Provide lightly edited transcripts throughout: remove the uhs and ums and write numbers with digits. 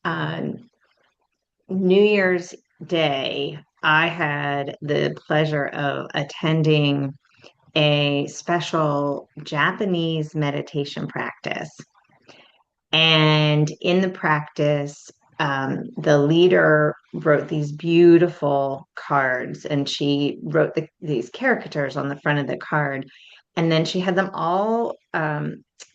on New Year's Day, I had the pleasure of attending a special Japanese meditation practice. And in the practice, the leader wrote these beautiful cards, and she wrote these caricatures on the front of the card. And then she had them all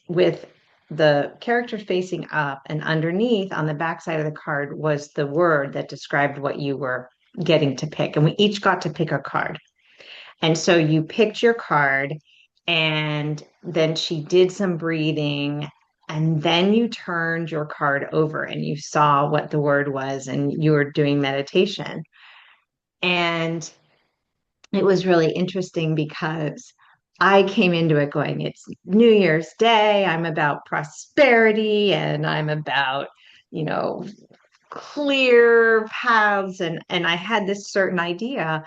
with the characters facing up, and underneath on the back side of the card was the word that described what you were getting to pick. And we each got to pick a card. And so you picked your card, and then she did some breathing, and then you turned your card over and you saw what the word was, and you were doing meditation. And it was really interesting because I came into it going, it's New Year's Day, I'm about prosperity, and I'm about, you know, clear paths, and I had this certain idea.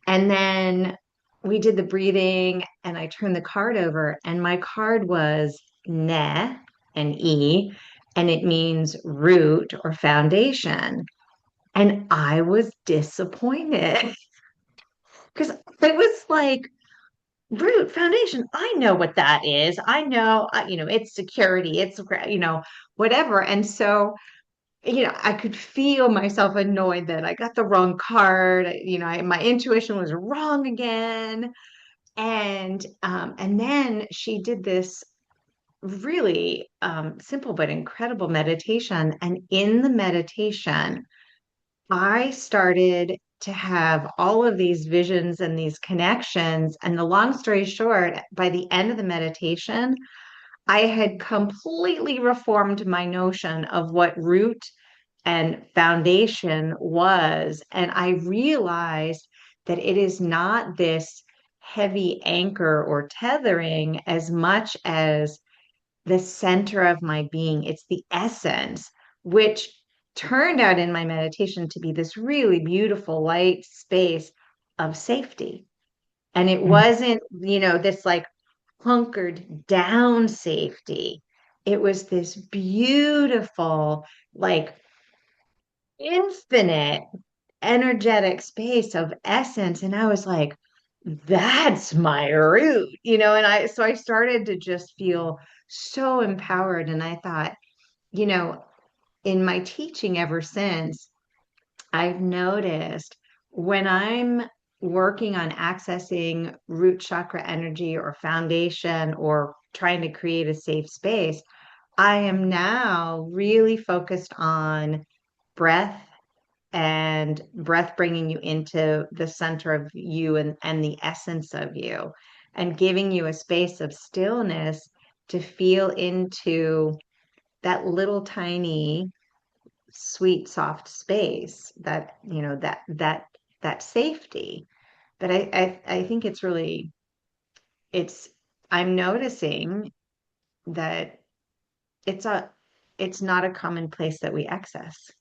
And then we did the breathing, and I turned the card over, and my card was ne, an E, and it means root or foundation. And I was disappointed because it was like, root foundation. I know what that is. I know, it's security, whatever. And so, I could feel myself annoyed that I got the wrong card. My intuition was wrong again. And then she did this really simple but incredible meditation. And in the meditation, I started to have all of these visions and these connections. And the long story short, by the end of the meditation, I had completely reformed my notion of what root and foundation was. And I realized that it is not this heavy anchor or tethering as much as the center of my being. It's the essence, which turned out in my meditation to be this really beautiful light space of safety. And it wasn't, this like hunkered down safety. It was this beautiful, like infinite energetic space of essence. And I was like, that's my root, so I started to just feel so empowered. And I thought, you know, in my teaching ever since, I've noticed when I'm working on accessing root chakra energy or foundation or trying to create a safe space, I am now really focused on breath and breath bringing you into the center of you and the essence of you and giving you a space of stillness to feel into that little tiny sweet soft space that that safety. But I think it's really it's I'm noticing that it's a it's not a common place that we access.